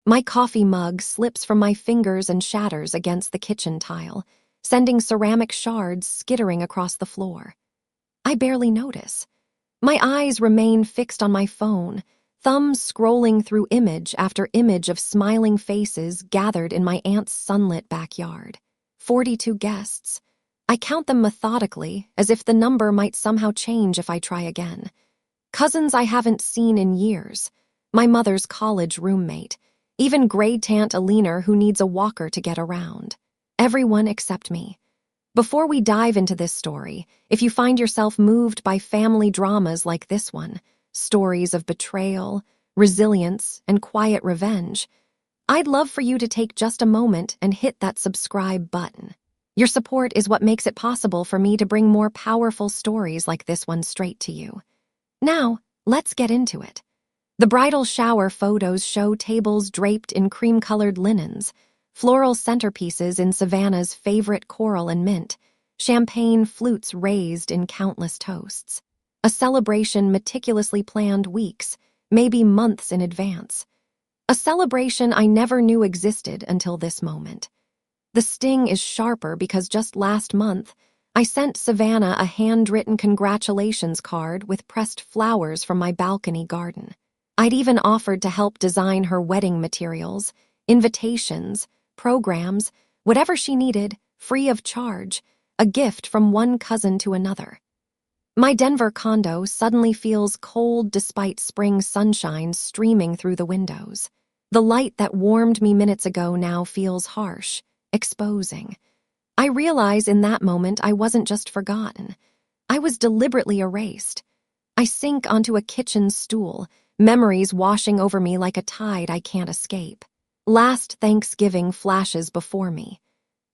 My coffee mug slips from my fingers and shatters against the kitchen tile, sending ceramic shards skittering across the floor. I barely notice. My eyes remain fixed on my phone, thumbs scrolling through image after image of smiling faces gathered in my aunt's sunlit backyard. 42 guests. I count them methodically, as if the number might somehow change if I try again. Cousins I haven't seen in years, my mother's college roommate, even great-aunt Alina who needs a walker to get around. Everyone except me. Before we dive into this story, if you find yourself moved by family dramas like this one, stories of betrayal, resilience, and quiet revenge, I'd love for you to take just a moment and hit that subscribe button. Your support is what makes it possible for me to bring more powerful stories like this one straight to you. Now, let's get into it. The bridal shower photos show tables draped in cream-colored linens, floral centerpieces in Savannah's favorite coral and mint, champagne flutes raised in countless toasts. A celebration meticulously planned weeks, maybe months in advance. A celebration I never knew existed until this moment. The sting is sharper because just last month, I sent Savannah a handwritten congratulations card with pressed flowers from my balcony garden. I'd even offered to help design her wedding materials, invitations, programs, whatever she needed, free of charge, a gift from one cousin to another. My Denver condo suddenly feels cold despite spring sunshine streaming through the windows. The light that warmed me minutes ago now feels harsh, exposing. I realize in that moment I wasn't just forgotten. I was deliberately erased. I sink onto a kitchen stool, memories washing over me like a tide I can't escape. Last Thanksgiving flashes before me.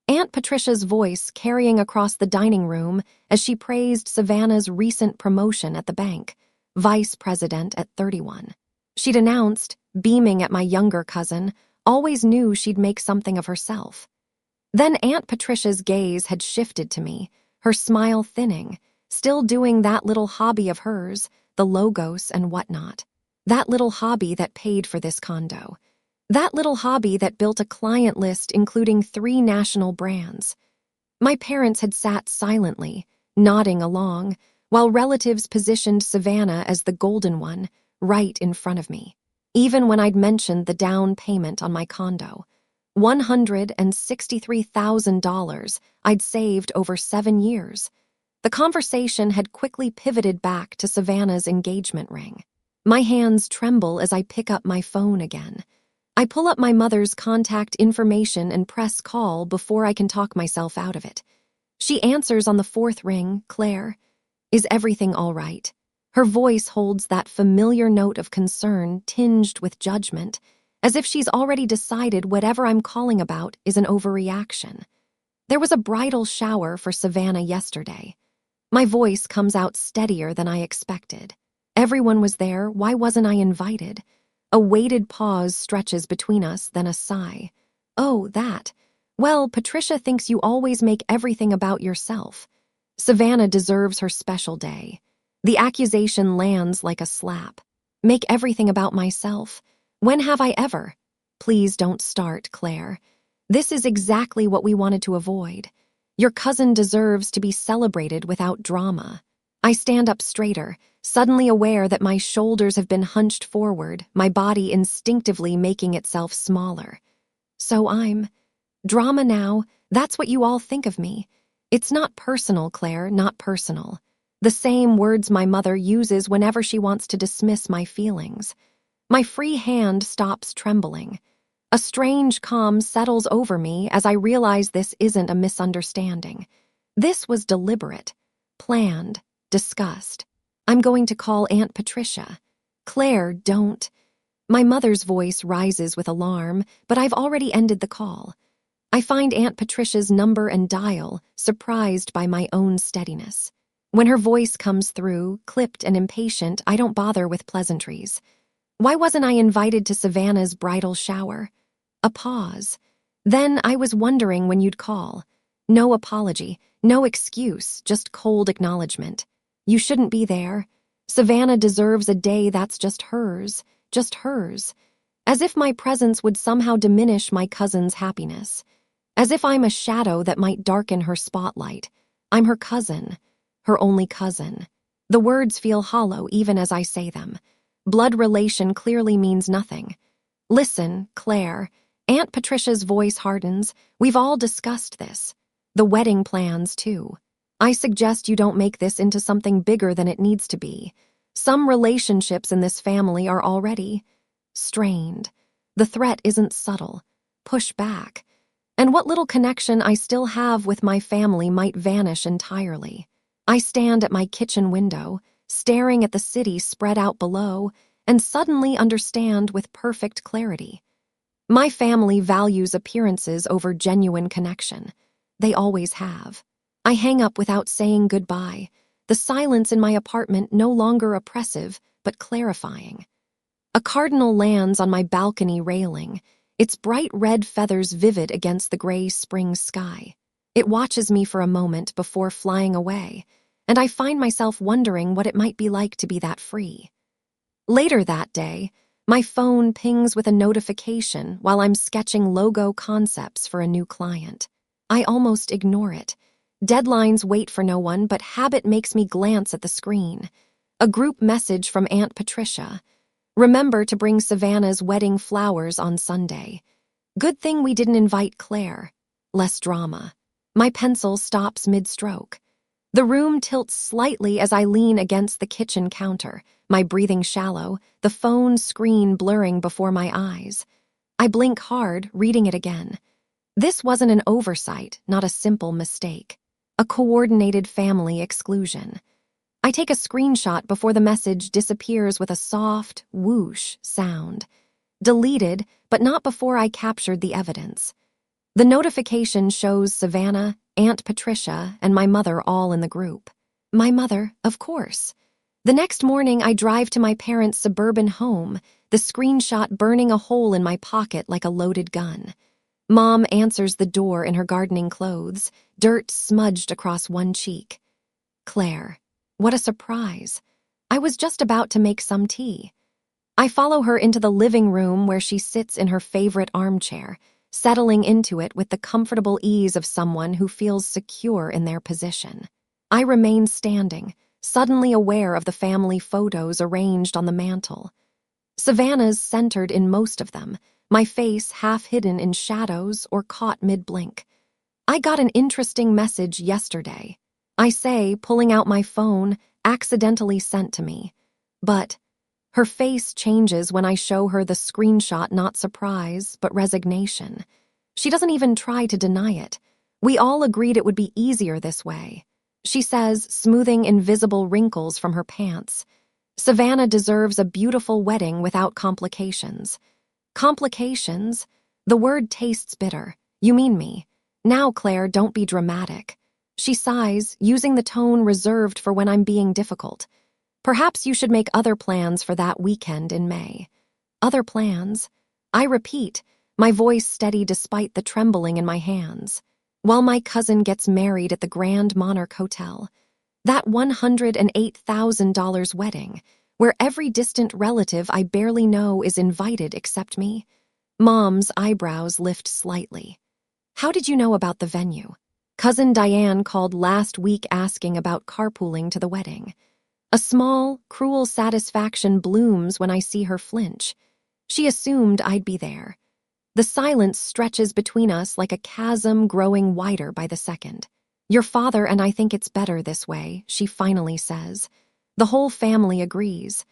Aunt Patricia's voice carrying across the dining room as she praised Savannah's recent promotion at the bank, vice president at 31. She'd announced, beaming at my younger cousin, always knew she'd make something of herself. Then Aunt Patricia's gaze had shifted to me, her smile thinning, still doing that little hobby of hers, the logos and whatnot. That little hobby that paid for this condo. That little hobby that built a client list including 3 national brands. My parents had sat silently, nodding along, while relatives positioned Savannah as the golden one, right in front of me. Even when I'd mentioned the down payment on my condo, $163,000 I'd saved over 7 years. The conversation had quickly pivoted back to Savannah's engagement ring. My hands tremble as I pick up my phone again. I pull up my mother's contact information and press call before I can talk myself out of it. She answers on the 4th ring, Claire. Is everything all right? Her voice holds that familiar note of concern tinged with judgment, as if she's already decided whatever I'm calling about is an overreaction. There was a bridal shower for Savannah yesterday. My voice comes out steadier than I expected. Everyone was there, why wasn't I invited? A weighted pause stretches between us, then a sigh. Oh, that. Well, Patricia thinks you always make everything about yourself. Savannah deserves her special day. The accusation lands like a slap. Make everything about myself. When have I ever? Please don't start, Claire. This is exactly what we wanted to avoid. Your cousin deserves to be celebrated without drama. I stand up straighter, suddenly aware that my shoulders have been hunched forward, my body instinctively making itself smaller. So I'm drama now, that's what you all think of me. It's not personal, Claire, not personal. The same words my mother uses whenever she wants to dismiss my feelings. My free hand stops trembling. A strange calm settles over me as I realize this isn't a misunderstanding. This was deliberate, planned, discussed. I'm going to call Aunt Patricia. Claire, don't. My mother's voice rises with alarm, but I've already ended the call. I find Aunt Patricia's number and dial, surprised by my own steadiness. When her voice comes through, clipped and impatient, I don't bother with pleasantries. Why wasn't I invited to Savannah's bridal shower? A pause. Then I was wondering when you'd call. No apology, no excuse, just cold acknowledgement. You shouldn't be there. Savannah deserves a day that's just hers, just hers. as if my presence would somehow diminish my cousin's happiness, as if I'm a shadow that might darken her spotlight. I'm her cousin, her only cousin. The words feel hollow even as I say them. Blood relation clearly means nothing. Listen, Claire. Aunt Patricia's voice hardens. We've all discussed this. The wedding plans, too. I suggest you don't make this into something bigger than it needs to be. Some relationships in this family are already strained. The threat isn't subtle. Push back. And what little connection I still have with my family might vanish entirely. I stand at my kitchen window, staring at the city spread out below, and suddenly understand with perfect clarity. My family values appearances over genuine connection. They always have. I hang up without saying goodbye, the silence in my apartment no longer oppressive, but clarifying. A cardinal lands on my balcony railing, its bright red feathers vivid against the gray spring sky. It watches me for a moment before flying away, and I find myself wondering what it might be like to be that free. Later that day, my phone pings with a notification while I'm sketching logo concepts for a new client. I almost ignore it. Deadlines wait for no one, but habit makes me glance at the screen. A group message from Aunt Patricia. Remember to bring Savannah's wedding flowers on Sunday. Good thing we didn't invite Claire. Less drama. My pencil stops mid-stroke. The room tilts slightly as I lean against the kitchen counter, my breathing shallow, the phone screen blurring before my eyes. I blink hard, reading it again. This wasn't an oversight, not a simple mistake. A coordinated family exclusion. I take a screenshot before the message disappears with a soft, whoosh sound. Deleted, but not before I captured the evidence. The notification shows Savannah, Aunt Patricia, and my mother all in the group. My mother, of course. The next morning, I drive to my parents' suburban home, the screenshot burning a hole in my pocket like a loaded gun. Mom answers the door in her gardening clothes, dirt smudged across one cheek. Claire. What a surprise. I was just about to make some tea. I follow her into the living room where she sits in her favorite armchair, settling into it with the comfortable ease of someone who feels secure in their position. I remain standing, suddenly aware of the family photos arranged on the mantel. Savannah's centered in most of them, my face half hidden in shadows or caught mid-blink. I got an interesting message yesterday. I say, pulling out my phone, accidentally sent to me. But her face changes when I show her the screenshot, not surprise, but resignation. She doesn't even try to deny it. We all agreed it would be easier this way. She says, smoothing invisible wrinkles from her pants. Savannah deserves a beautiful wedding without complications. Complications? The word tastes bitter. You mean me. Now, Claire, don't be dramatic. She sighs, using the tone reserved for when I'm being difficult. Perhaps you should make other plans for that weekend in May. Other plans? I repeat, my voice steady despite the trembling in my hands. While my cousin gets married at the Grand Monarch Hotel. That $108,000 wedding, where every distant relative I barely know is invited except me. Mom's eyebrows lift slightly. How did you know about the venue? Cousin Diane called last week asking about carpooling to the wedding. A small, cruel satisfaction blooms when I see her flinch. She assumed I'd be there. The silence stretches between us like a chasm growing wider by the second. Your father and I think it's better this way, she finally says. The whole family agrees.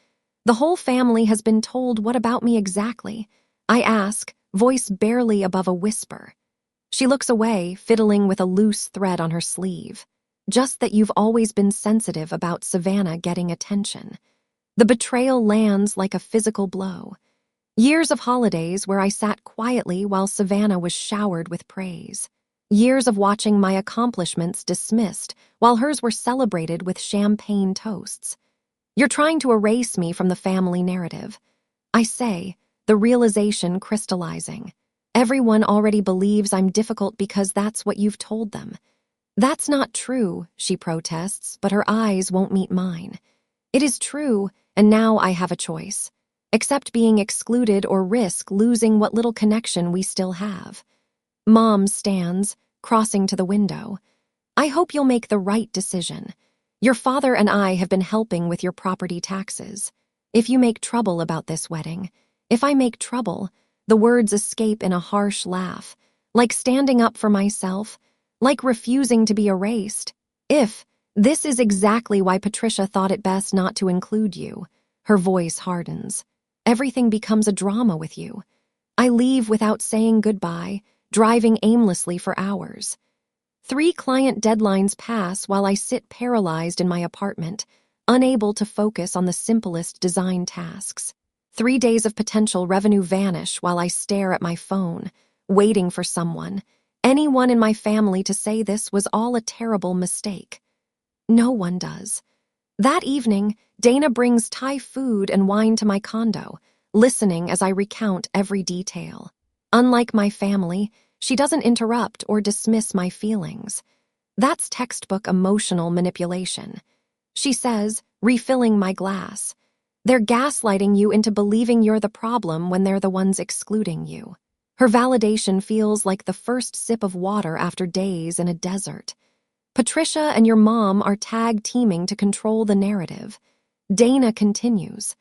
The whole family has been told what about me exactly? I ask, voice barely above a whisper. She looks away, fiddling with a loose thread on her sleeve. Just that you've always been sensitive about Savannah getting attention. The betrayal lands like a physical blow. Years of holidays where I sat quietly while Savannah was showered with praise. Years of watching my accomplishments dismissed while hers were celebrated with champagne toasts. You're trying to erase me from the family narrative. I say, the realization crystallizing. Everyone already believes I'm difficult because that's what you've told them. That's not true, she protests, but her eyes won't meet mine. It is true, and now I have a choice. accept being excluded or risk losing what little connection we still have. Mom stands, crossing to the window. I hope you'll make the right decision. Your father and I have been helping with your property taxes. If you make trouble about this wedding, if I make trouble, the words escape in a harsh laugh, like standing up for myself, like refusing to be erased. This is exactly why Patricia thought it best not to include you. Her voice hardens. Everything becomes a drama with you. I leave without saying goodbye, driving aimlessly for hours. 3 client deadlines pass while I sit paralyzed in my apartment, unable to focus on the simplest design tasks. 3 days of potential revenue vanish while I stare at my phone, waiting for someone, anyone in my family to say this was all a terrible mistake. No one does. That evening, Dana brings Thai food and wine to my condo, listening as I recount every detail. Unlike my family, she doesn't interrupt or dismiss my feelings. That's textbook emotional manipulation. She says, refilling my glass, they're gaslighting you into believing you're the problem when they're the ones excluding you. Her validation feels like the first sip of water after days in a desert. Patricia and your mom are tag teaming to control the narrative. Dana continues.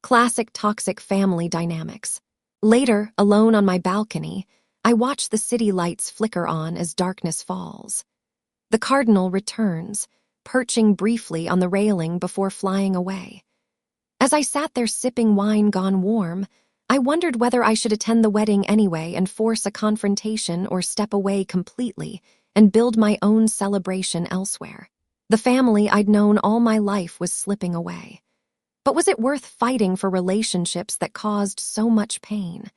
Classic toxic family dynamics. Later, alone on my balcony, I watch the city lights flicker on as darkness falls. The cardinal returns, perching briefly on the railing before flying away. As I sat there sipping wine gone warm, I wondered whether I should attend the wedding anyway and force a confrontation or step away completely and build my own celebration elsewhere. The family I'd known all my life was slipping away. But was it worth fighting for relationships that caused so much pain?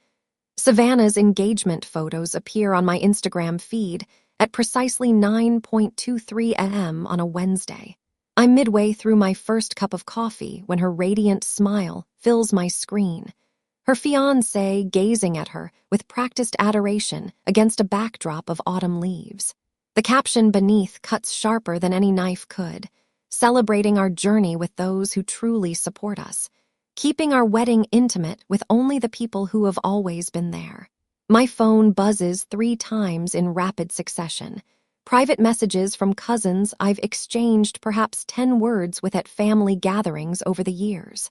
Savannah's engagement photos appear on my Instagram feed at precisely 9:23 a.m. on a Wednesday. I'm midway through my first cup of coffee when her radiant smile fills my screen. Her fiancé gazing at her with practiced adoration against a backdrop of autumn leaves. The caption beneath cuts sharper than any knife could, celebrating our journey with those who truly support us, keeping our wedding intimate with only the people who have always been there. My phone buzzes 3 times in rapid succession. Private messages from cousins I've exchanged perhaps 10 words with at family gatherings over the years.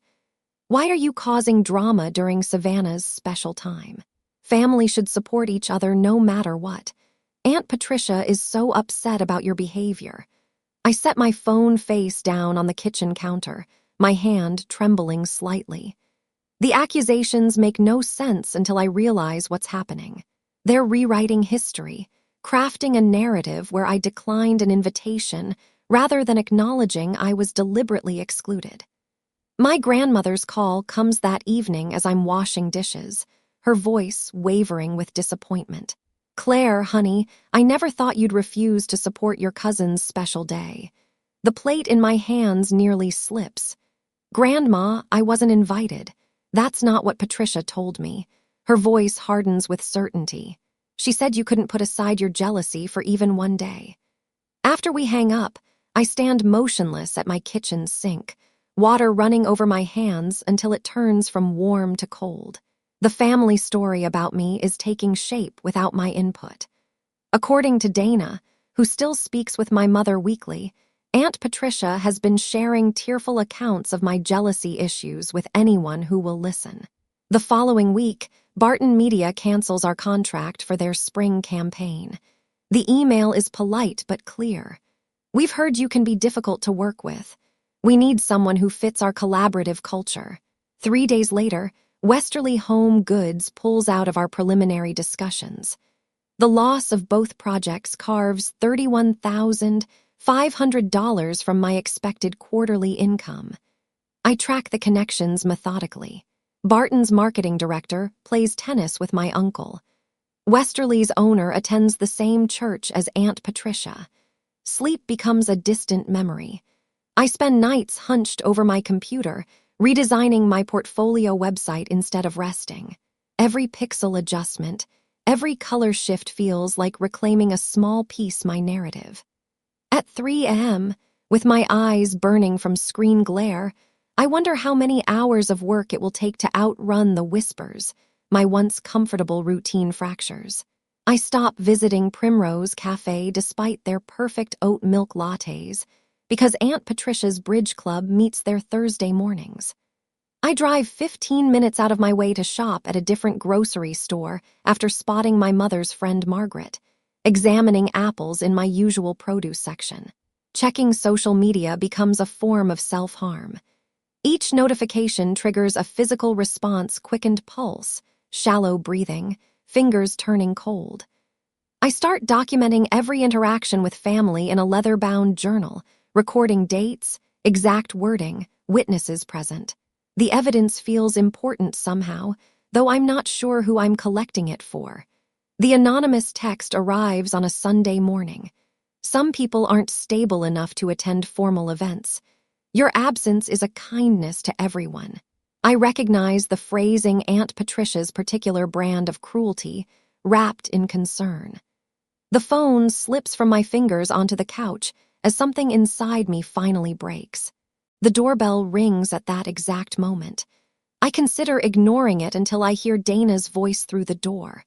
Why are you causing drama during Savannah's special time? Family should support each other no matter what. Aunt Patricia is so upset about your behavior. I set my phone face down on the kitchen counter, my hand trembling slightly. The accusations make no sense until I realize what's happening. They're rewriting history, crafting a narrative where I declined an invitation rather than acknowledging I was deliberately excluded. My grandmother's call comes that evening as I'm washing dishes, her voice wavering with disappointment. Claire, honey, I never thought you'd refuse to support your cousin's special day. The plate in my hands nearly slips. Grandma, I wasn't invited. That's not what Patricia told me. Her voice hardens with certainty. She said you couldn't put aside your jealousy for even one day. After we hang up, I stand motionless at my kitchen sink, water running over my hands until it turns from warm to cold. The family story about me is taking shape without my input. According to Dana, who still speaks with my mother weekly, Aunt Patricia has been sharing tearful accounts of my jealousy issues with anyone who will listen. The following week, Barton Media cancels our contract for their spring campaign. The email is polite but clear. We've heard you can be difficult to work with. We need someone who fits our collaborative culture. 3 days later, Westerly Home Goods pulls out of our preliminary discussions. The loss of both projects carves $31,500 from my expected quarterly income. I track the connections methodically. Barton's marketing director plays tennis with my uncle. Westerly's owner attends the same church as Aunt Patricia. Sleep becomes a distant memory. I spend nights hunched over my computer, redesigning my portfolio website instead of resting. Every pixel adjustment, every color shift feels like reclaiming a small piece my narrative. At 3 a.m., with my eyes burning from screen glare, I wonder how many hours of work it will take to outrun the whispers my once comfortable routine fractures. I stop visiting Primrose Cafe despite their perfect oat milk lattes because Aunt Patricia's bridge club meets there Thursday mornings. I drive 15 minutes out of my way to shop at a different grocery store after spotting my mother's friend Margaret, examining apples in my usual produce section. Checking social media becomes a form of self-harm. Each notification triggers a physical response: quickened pulse, shallow breathing, fingers turning cold. I start documenting every interaction with family in a leather-bound journal, recording dates, exact wording, witnesses present. The evidence feels important somehow, though I'm not sure who I'm collecting it for. The anonymous text arrives on a Sunday morning. Some people aren't stable enough to attend formal events. Your absence is a kindness to everyone. I recognize the phrasing: Aunt Patricia's particular brand of cruelty, wrapped in concern. The phone slips from my fingers onto the couch as something inside me finally breaks. The doorbell rings at that exact moment. I consider ignoring it until I hear Dana's voice through the door.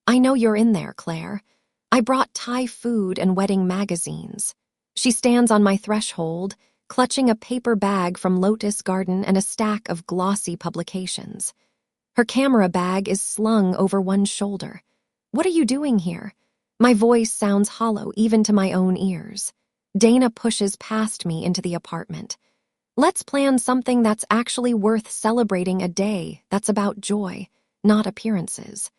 "I know you're in there, Claire. I brought Thai food and wedding magazines." She stands on my threshold, clutching a paper bag from Lotus Garden and a stack of glossy publications. Her camera bag is slung over one shoulder. "What are you doing here?" My voice sounds hollow even to my own ears. Dana pushes past me into the apartment. "Let's plan something that's actually worth celebrating, a day that's about joy, not appearances."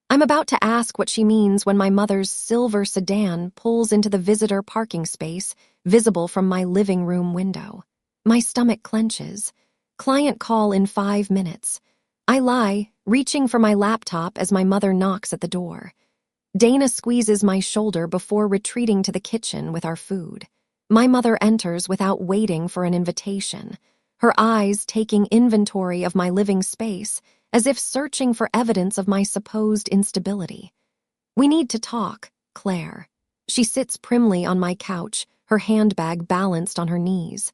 I'm about to ask what she means when my mother's silver sedan pulls into the visitor parking space visible from my living room window. My stomach clenches. Client call in 5 minutes. I lie, reaching for my laptop as my mother knocks at the door. Dana squeezes my shoulder before retreating to the kitchen with our food. My mother enters without waiting for an invitation, her eyes taking inventory of my living space as if searching for evidence of my supposed instability. "We need to talk, Claire." She sits primly on my couch, her handbag balanced on her knees.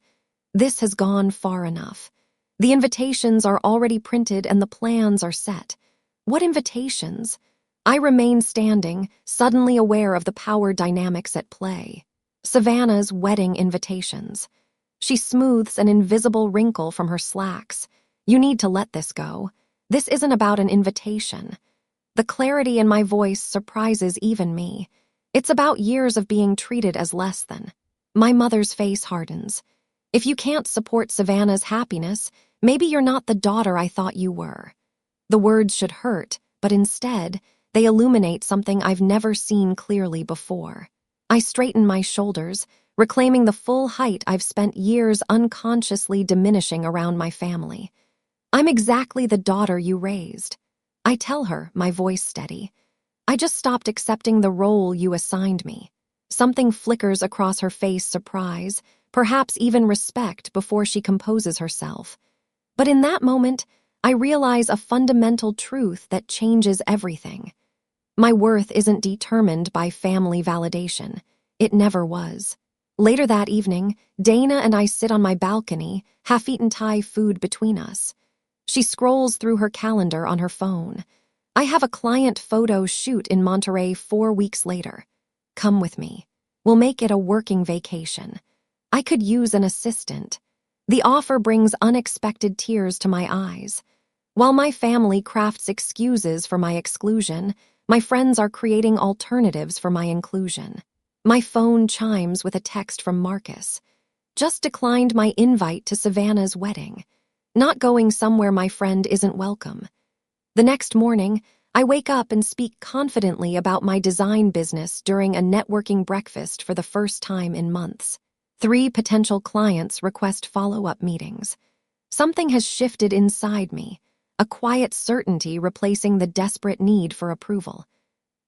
This has gone far enough. The invitations are already printed and the plans are set. What invitations? I remain standing, suddenly aware of the power dynamics at play. Savannah's wedding invitations. She smooths an invisible wrinkle from her slacks. "You need to let this go. This isn't about an invitation." The clarity in my voice surprises even me. It's about years of being treated as less than. My mother's face hardens. "If you can't support Savannah's happiness, maybe you're not the daughter I thought you were." The words should hurt, but instead, they illuminate something I've never seen clearly before. I straighten my shoulders, reclaiming the full height I've spent years unconsciously diminishing around my family. "I'm exactly the daughter you raised." I tell her, my voice steady. "I just stopped accepting the role you assigned me." Something flickers across her face: surprise, perhaps even respect, before she composes herself. But in that moment, I realize a fundamental truth that changes everything. My worth isn't determined by family validation. It never was. Later that evening, Dana and I sit on my balcony, half-eaten Thai food between us. She scrolls through her calendar on her phone. "I have a client photo shoot in Monterey 4 weeks later. Come with me. We'll make it a working vacation. I could use an assistant." The offer brings unexpected tears to my eyes. While my family crafts excuses for my exclusion, my friends are creating alternatives for my inclusion. My phone chimes with a text from Marcus. "Just declined my invite to Savannah's wedding. Not going somewhere my friend isn't welcome." The next morning, I wake up and speak confidently about my design business during a networking breakfast for the first time in months. 3 potential clients request follow-up meetings. Something has shifted inside me, a quiet certainty replacing the desperate need for approval.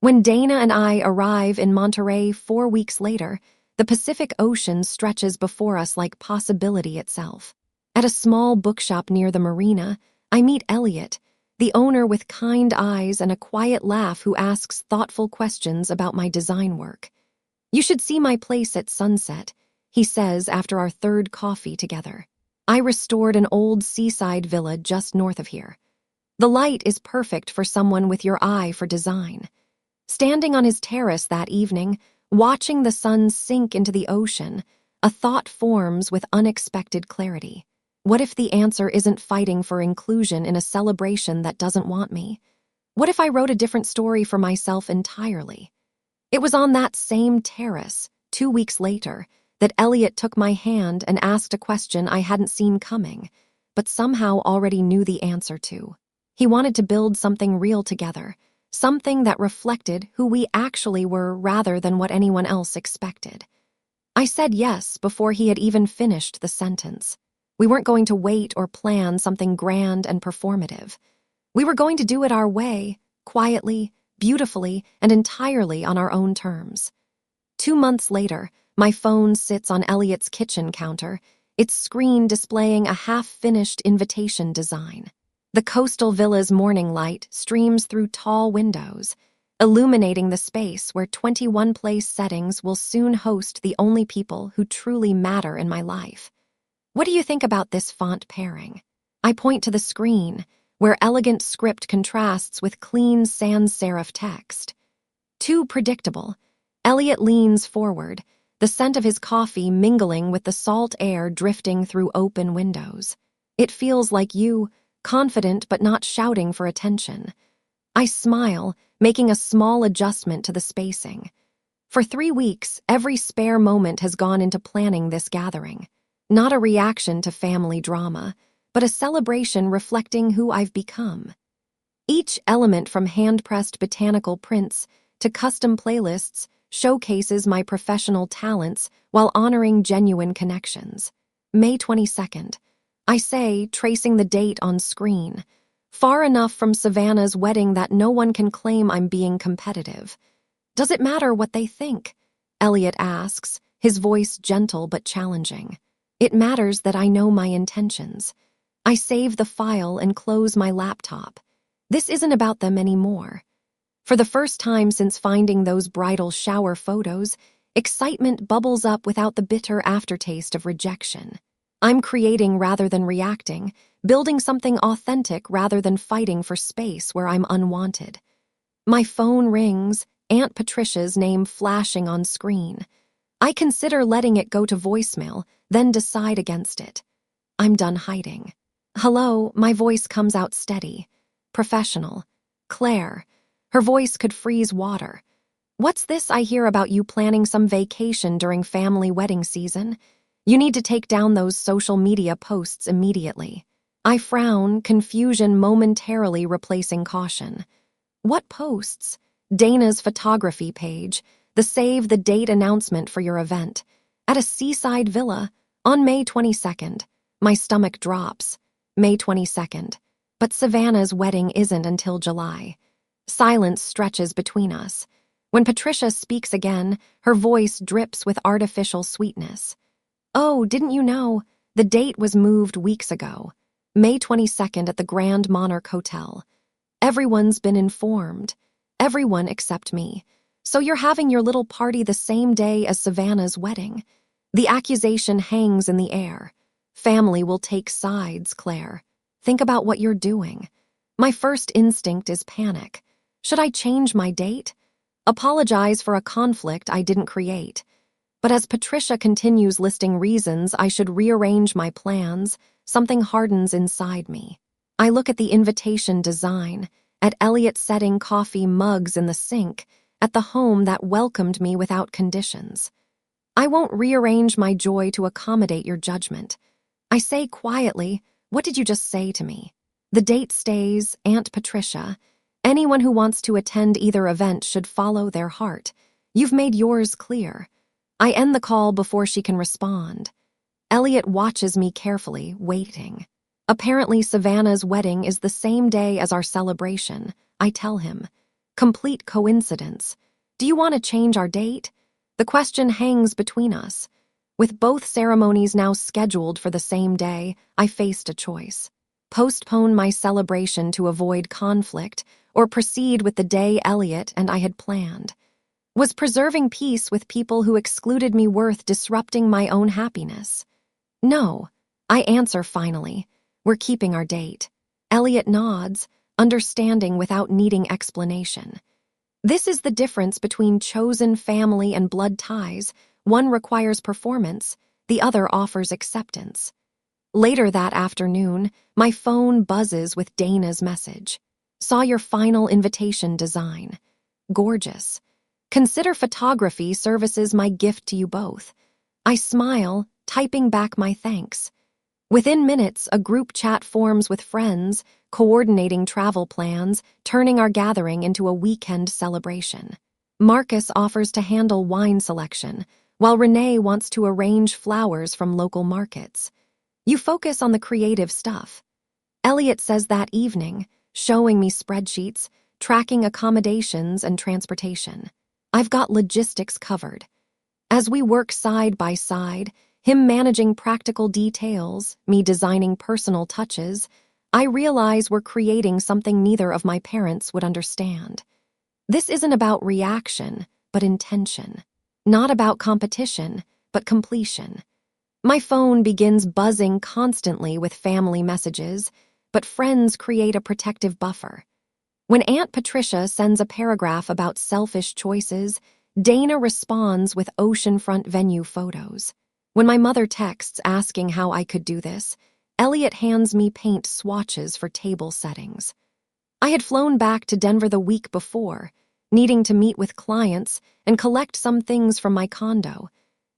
When Dana and I arrive in Monterey 4 weeks later, the Pacific Ocean stretches before us like possibility itself. At a small bookshop near the marina, I meet Elliot, the owner with kind eyes and a quiet laugh who asks thoughtful questions about my design work. "You should see my place at sunset," he says after our 3rd coffee together. I restored an old seaside villa just north of here. The light is perfect for someone with your eye for design. Standing on his terrace that evening, watching the sun sink into the ocean, a thought forms with unexpected clarity. What if the answer isn't fighting for inclusion in a celebration that doesn't want me? What if I wrote a different story for myself entirely? It was on that same terrace, 2 weeks later, that Elliot took my hand and asked a question I hadn't seen coming, but somehow already knew the answer to. He wanted to build something real together, something that reflected who we actually were rather than what anyone else expected. I said yes before he had even finished the sentence. We weren't going to wait or plan something grand and performative. We were going to do it our way, quietly, beautifully, and entirely on our own terms. 2 months later, my phone sits on Elliot's kitchen counter, its screen displaying a half-finished invitation design. The coastal villa's morning light streams through tall windows, illuminating the space where 21 place settings will soon host the only people who truly matter in my life. What do you think about this font pairing? I point to the screen, where elegant script contrasts with clean sans serif text. Too predictable. Elliot leans forward, the scent of his coffee mingling with the salt air drifting through open windows. It feels like you, confident but not shouting for attention. I smile, making a small adjustment to the spacing. For 3 weeks, every spare moment has gone into planning this gathering. Not a reaction to family drama, but a celebration reflecting who I've become. Each element from hand-pressed botanical prints to custom playlists showcases my professional talents while honoring genuine connections. May 22nd. I say, tracing the date on screen. Far enough from Savannah's wedding that no one can claim I'm being competitive. Does it matter what they think? Elliot asks, his voice gentle but challenging. It matters that I know my intentions. I save the file and close my laptop. This isn't about them anymore. For the first time since finding those bridal shower photos, excitement bubbles up without the bitter aftertaste of rejection. I'm creating rather than reacting, building something authentic rather than fighting for space where I'm unwanted. My phone rings, Aunt Patricia's name flashing on screen. I consider letting it go to voicemail, then decide against it. I'm done hiding. Hello, my voice comes out steady. Professional. Claire. Her voice could freeze water. What's this I hear about you planning some vacation during family wedding season? You need to take down those social media posts immediately. I frown, confusion momentarily replacing caution. What posts? Dana's photography page, the save the date announcement for your event. At a seaside villa, on May 22nd. My stomach drops. May 22nd. But Savannah's wedding isn't until July. Silence stretches between us. When Patricia speaks again, her voice drips with artificial sweetness. Oh, didn't you know? The date was moved weeks ago. May 22nd at the Grand Monarch Hotel. Everyone's been informed. Everyone except me. So you're having your little party the same day as Savannah's wedding. The accusation hangs in the air. Family will take sides, Claire. Think about what you're doing. My first instinct is panic. Should I change my date? Apologize for a conflict I didn't create. But as Patricia continues listing reasons I should rearrange my plans, something hardens inside me. I look at the invitation design, at Elliot setting coffee mugs in the sink, at the home that welcomed me without conditions. I won't rearrange my joy to accommodate your judgment. I say quietly, what did you just say to me? The date stays, Aunt Patricia. Anyone who wants to attend either event should follow their heart. You've made yours clear. I end the call before she can respond. Elliot watches me carefully, waiting. Apparently Savannah's wedding is the same day as our celebration, I tell him. Complete coincidence. Do you want to change our date? The question hangs between us. With both ceremonies now scheduled for the same day, I faced a choice. Postpone my celebration to avoid conflict, or proceed with the day Elliot and I had planned. Was preserving peace with people who excluded me worth disrupting my own happiness? No, I answer finally. We're keeping our date. Elliot nods, understanding without needing explanation. This is the difference between chosen family and blood ties. One requires performance, the other offers acceptance. Later that afternoon, my phone buzzes with Dana's message. Saw your final invitation design. Gorgeous. Consider photography services my gift to you both. I smile, typing back my thanks. Within minutes, a group chat forms with friends, coordinating travel plans, turning our gathering into a weekend celebration. Marcus offers to handle wine selection, while Renee wants to arrange flowers from local markets. You focus on the creative stuff. Elliot says that evening, showing me spreadsheets, tracking accommodations and transportation. I've got logistics covered. As we work side by side, him managing practical details, me designing personal touches, I realize we're creating something neither of my parents would understand. This isn't about reaction, but intention. Not about competition, but completion. My phone begins buzzing constantly with family messages, but friends create a protective buffer. When Aunt Patricia sends a paragraph about selfish choices, Dana responds with oceanfront venue photos. When my mother texts asking how I could do this, Elliot hands me paint swatches for table settings. I had flown back to Denver the week before, needing to meet with clients and collect some things from my condo,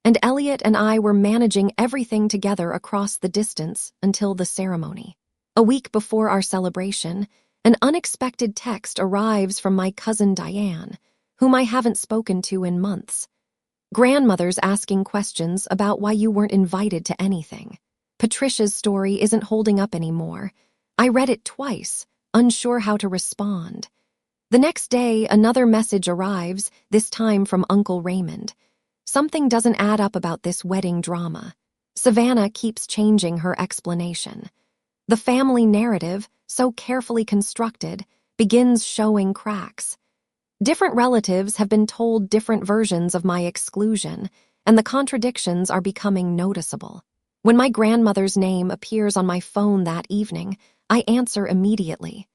and Elliot and I were managing everything together across the distance until the ceremony. A week before our celebration, an unexpected text arrives from my cousin Diane, whom I haven't spoken to in months. Grandmother's asking questions about why you weren't invited to anything. Patricia's story isn't holding up anymore. I read it twice, unsure how to respond. The next day, another message arrives, this time from Uncle Raymond. Something doesn't add up about this wedding drama. Savannah keeps changing her explanation. The family narrative, so carefully constructed, begins showing cracks. Different relatives have been told different versions of my exclusion, and the contradictions are becoming noticeable. When my grandmother's name appears on my phone that evening, I answer immediately.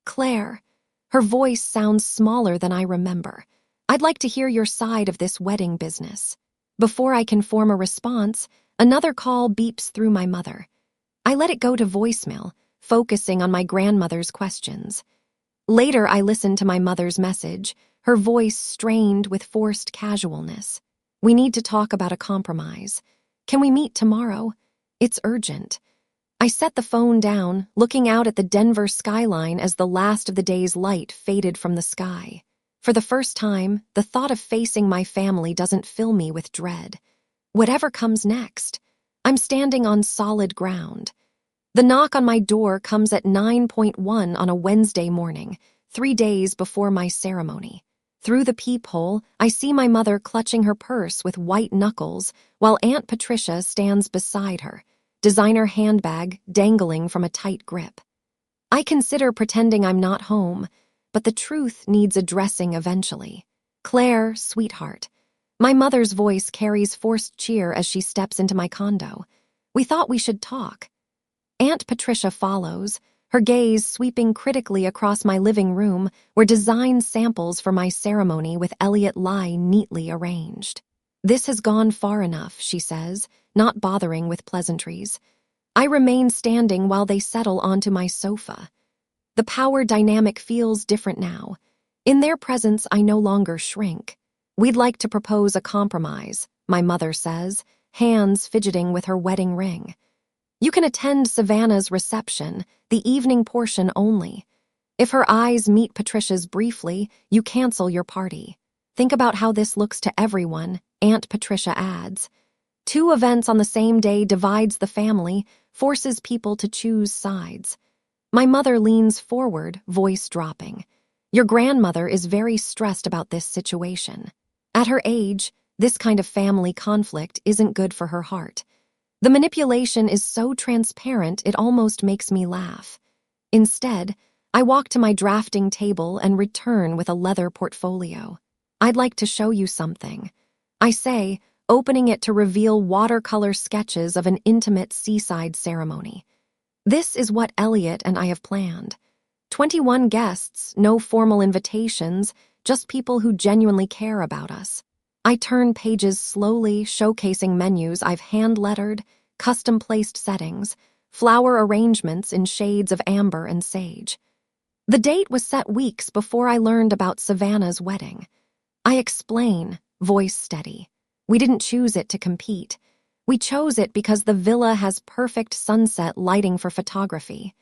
Claire. Her voice sounds smaller than I remember. I'd like to hear your side of this wedding business. Before I can form a response, another call beeps through my mother. I let it go to voicemail, focusing on my grandmother's questions. Later, I listened to my mother's message, her voice strained with forced casualness. We need to talk about a compromise. Can we meet tomorrow? It's urgent. I set the phone down, looking out at the Denver skyline as the last of the day's light faded from the sky. For the first time, the thought of facing my family doesn't fill me with dread. Whatever comes next, I'm standing on solid ground. The knock on my door comes at 9:01 on a Wednesday morning, 3 days before my ceremony. Through the peephole, I see my mother clutching her purse with white knuckles, while Aunt Patricia stands beside her, designer handbag dangling from a tight grip. I consider pretending I'm not home, but the truth needs addressing eventually. Claire, sweetheart. My mother's voice carries forced cheer as she steps into my condo. We thought we should talk. Aunt Patricia follows, her gaze sweeping critically across my living room where design samples for my ceremony with Elliot lie neatly arranged. This has gone far enough, she says, not bothering with pleasantries. I remain standing while they settle onto my sofa. The power dynamic feels different now. In their presence, I no longer shrink. We'd like to propose a compromise, my mother says, hands fidgeting with her wedding ring. You can attend Savannah's reception, the evening portion only. If her eyes meet Patricia's briefly, you cancel your party. Think about how this looks to everyone, Aunt Patricia adds. 2 events on the same day divides the family, forces people to choose sides. My mother leans forward, voice dropping. Your grandmother is very stressed about this situation. At her age, this kind of family conflict isn't good for her heart. The manipulation is so transparent it almost makes me laugh. Instead, I walk to my drafting table and return with a leather portfolio. I'd like to show you something. I say, opening it to reveal watercolor sketches of an intimate seaside ceremony. This is what Elliot and I have planned. 21 guests, no formal invitations, just people who genuinely care about us. I turn pages slowly, showcasing menus I've hand-lettered, custom-placed settings, flower arrangements in shades of amber and sage. The date was set weeks before I learned about Savannah's wedding. I explain, voice steady. We didn't choose it to compete. We chose it because the villa has perfect sunset lighting for photography.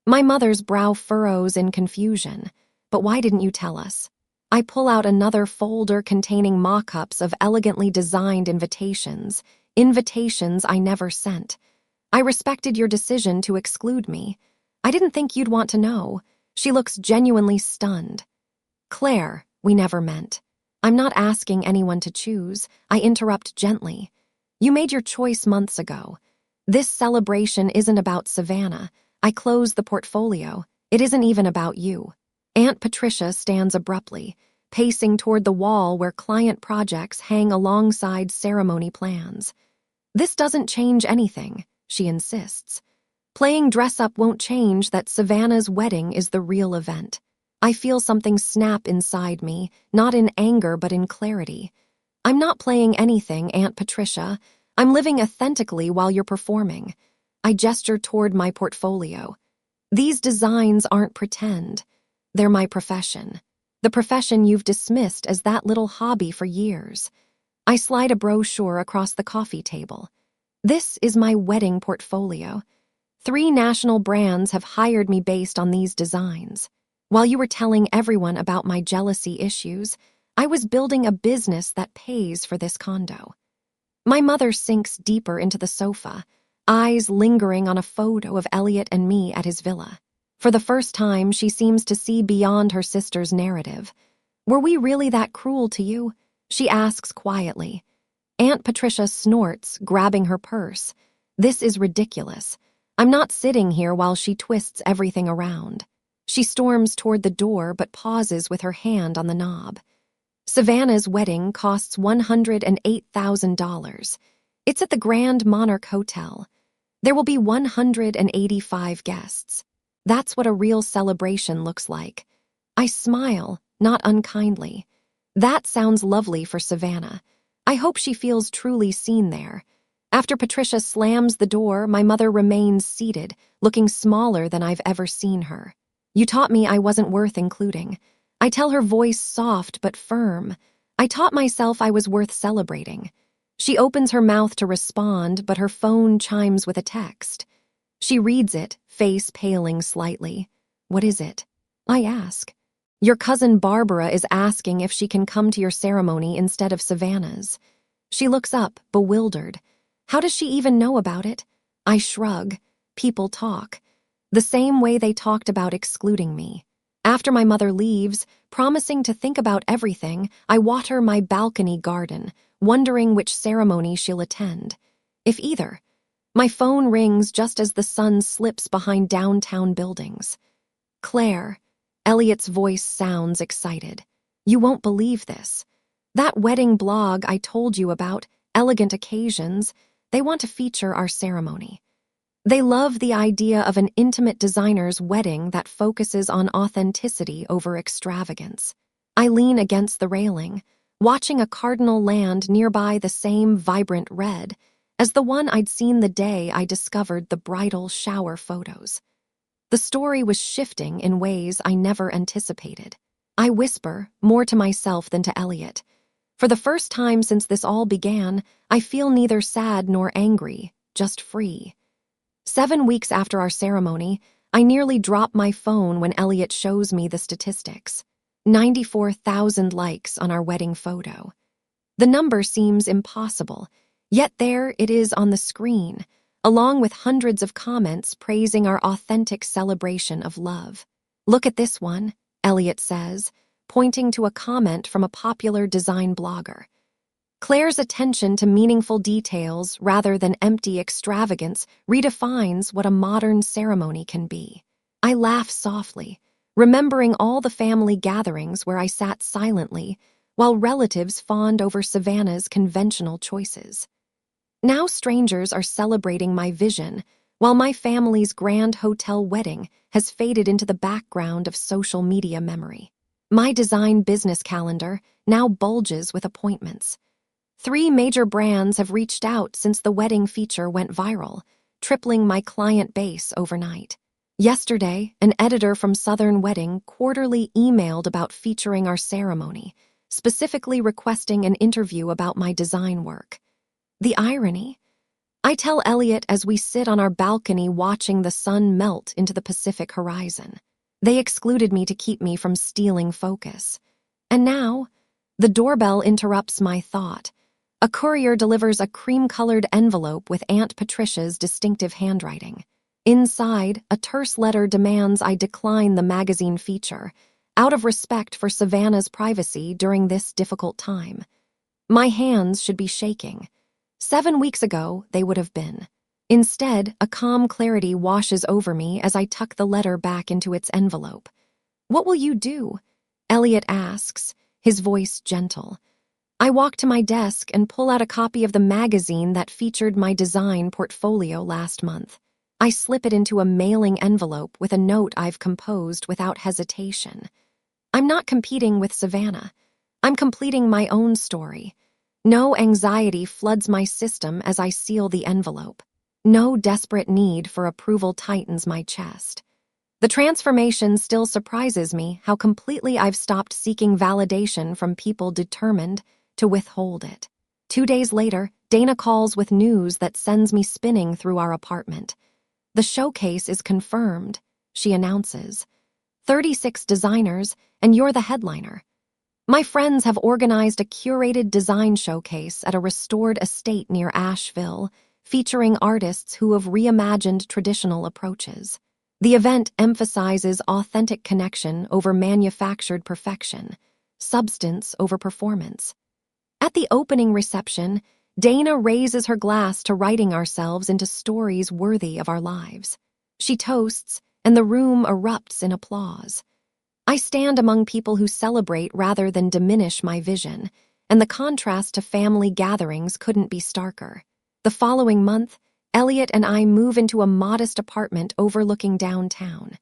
My mother's brow furrows in confusion. But why didn't you tell us? I pull out another folder containing mock-ups of elegantly designed invitations I never sent. I respected your decision to exclude me. I didn't think you'd want to know. She looks genuinely stunned. Claire, we never meant. I'm not asking anyone to choose. I interrupt gently. You made your choice months ago. This celebration isn't about Savannah. I close the portfolio. It isn't even about you. Aunt Patricia stands abruptly, pacing toward the wall where client projects hang alongside ceremony plans. This doesn't change anything, she insists. Playing dress-up won't change that Savannah's wedding is the real event. I feel something snap inside me, not in anger but in clarity. I'm not playing anything, Aunt Patricia. I'm living authentically while you're performing. I gesture toward my portfolio. These designs aren't pretend. They're my profession. The profession you've dismissed as that little hobby for years. I slide a brochure across the coffee table. This is my wedding portfolio. 3 national brands have hired me based on these designs. While you were telling everyone about my jealousy issues, I was building a business that pays for this condo. My mother sinks deeper into the sofa, eyes lingering on a photo of Elliot and me at his villa. For the first time, she seems to see beyond her sister's narrative. Were we really that cruel to you? She asks quietly. Aunt Patricia snorts, grabbing her purse. This is ridiculous. I'm not sitting here while she twists everything around. She storms toward the door but pauses with her hand on the knob. Savannah's wedding costs $108,000. It's at the Grand Monarch Hotel. There will be 185 guests. That's what a real celebration looks like. I smile, not unkindly. That sounds lovely for Savannah. I hope she feels truly seen there. After Patricia slams the door, my mother remains seated, looking smaller than I've ever seen her. You taught me I wasn't worth including. I tell her voice soft but firm. I taught myself I was worth celebrating. She opens her mouth to respond, but her phone chimes with a text. She reads it, face paling slightly. What is it? I ask. Your cousin Barbara is asking if she can come to your ceremony instead of Savannah's. She looks up, bewildered. How does she even know about it? I shrug. People talk. The same way they talked about excluding me. After my mother leaves, promising to think about everything, I water my balcony garden, wondering which ceremony she'll attend. If either. My phone rings just as the sun slips behind downtown buildings. Claire, Elliot's voice sounds excited. You won't believe this. That wedding blog I told you about, Elegant Occasions, they want to feature our ceremony. They love the idea of an intimate designer's wedding that focuses on authenticity over extravagance. I lean against the railing, watching a cardinal land nearby the same vibrant red as the one I'd seen the day I discovered the bridal shower photos. The story was shifting in ways I never anticipated. I whisper, more to myself than to Elliot. For the first time since this all began, I feel neither sad nor angry, just free. 7 weeks after our ceremony, I nearly drop my phone when Elliot shows me the statistics. 94,000 likes on our wedding photo. The number seems impossible, yet there it is on the screen, along with hundreds of comments praising our authentic celebration of love. Look at this one, Elliot says, pointing to a comment from a popular design blogger. Claire's attention to meaningful details rather than empty extravagance redefines what a modern ceremony can be. I laugh softly, remembering all the family gatherings where I sat silently, while relatives fawned over Savannah's conventional choices. Now strangers are celebrating my vision, while my family's grand hotel wedding has faded into the background of social media memory. My design business calendar now bulges with appointments. 3 major brands have reached out since the wedding feature went viral, tripling my client base overnight. Yesterday, an editor from Southern Wedding quarterly emailed about featuring our ceremony, specifically requesting an interview about my design work. The irony? I tell Elliot as we sit on our balcony watching the sun melt into the Pacific horizon. They excluded me to keep me from stealing focus. And now, the doorbell interrupts my thought. A courier delivers a cream-colored envelope with Aunt Patricia's distinctive handwriting. Inside, a terse letter demands I decline the magazine feature, out of respect for Savannah's privacy during this difficult time. My hands should be shaking. 7 weeks ago, they would have been. Instead, a calm clarity washes over me as I tuck the letter back into its envelope. "What will you do?" Elliot asks, his voice gentle. I walk to my desk and pull out a copy of the magazine that featured my design portfolio last month. I slip it into a mailing envelope with a note I've composed without hesitation. I'm not competing with Savannah. I'm completing my own story. No anxiety floods my system as I seal the envelope. No desperate need for approval tightens my chest. The transformation still surprises me how completely I've stopped seeking validation from people determined to withhold it. 2 days later, Dana calls with news that sends me spinning through our apartment. "The showcase is confirmed," she announces. 36 designers, and you're the headliner. My friends have organized a curated design showcase at a restored estate near Asheville, featuring artists who have reimagined traditional approaches. The event emphasizes authentic connection over manufactured perfection, substance over performance. At the opening reception, Dana raises her glass to writing ourselves into stories worthy of our lives. She toasts, and the room erupts in applause. I stand among people who celebrate rather than diminish my vision, and the contrast to family gatherings couldn't be starker. The following month, Elliot and I move into a modest apartment overlooking downtown.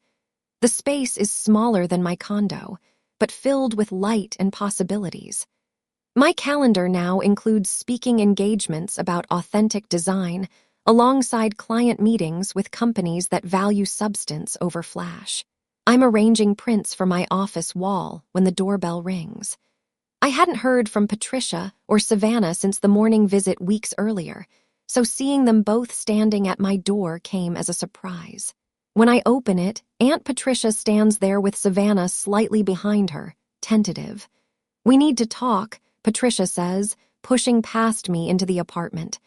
The space is smaller than my condo, but filled with light and possibilities. My calendar now includes speaking engagements about authentic design, alongside client meetings with companies that value substance over flash. I'm arranging prints for my office wall when the doorbell rings. I hadn't heard from Patricia or Savannah since the morning visit weeks earlier, so seeing them both standing at my door came as a surprise. When I open it, Aunt Patricia stands there with Savannah slightly behind her, tentative. "We need to talk," Patricia says, pushing past me into the apartment.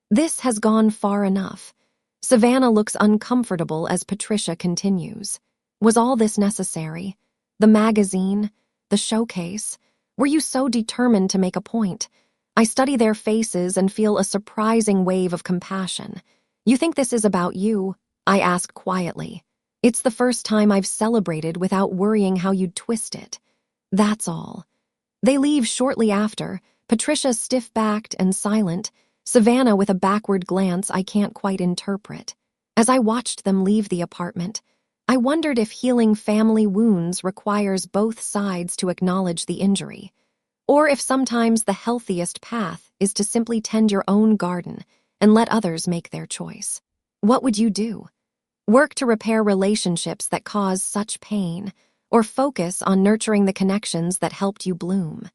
This has gone far enough. Savannah looks uncomfortable as Patricia continues. Was all this necessary? The magazine? The showcase? Were you so determined to make a point? I study their faces and feel a surprising wave of compassion. "You think this is about you?" I ask quietly. "It's the first time I've celebrated without worrying how you'd twist it. That's all." They leave shortly after, Patricia stiff-backed and silent, Savannah with a backward glance I can't quite interpret. As I watched them leave the apartment, I wondered if healing family wounds requires both sides to acknowledge the injury, or if sometimes the healthiest path is to simply tend your own garden and let others make their choice. What would you do? Work to repair relationships that cause such pain, or focus on nurturing the connections that helped you bloom?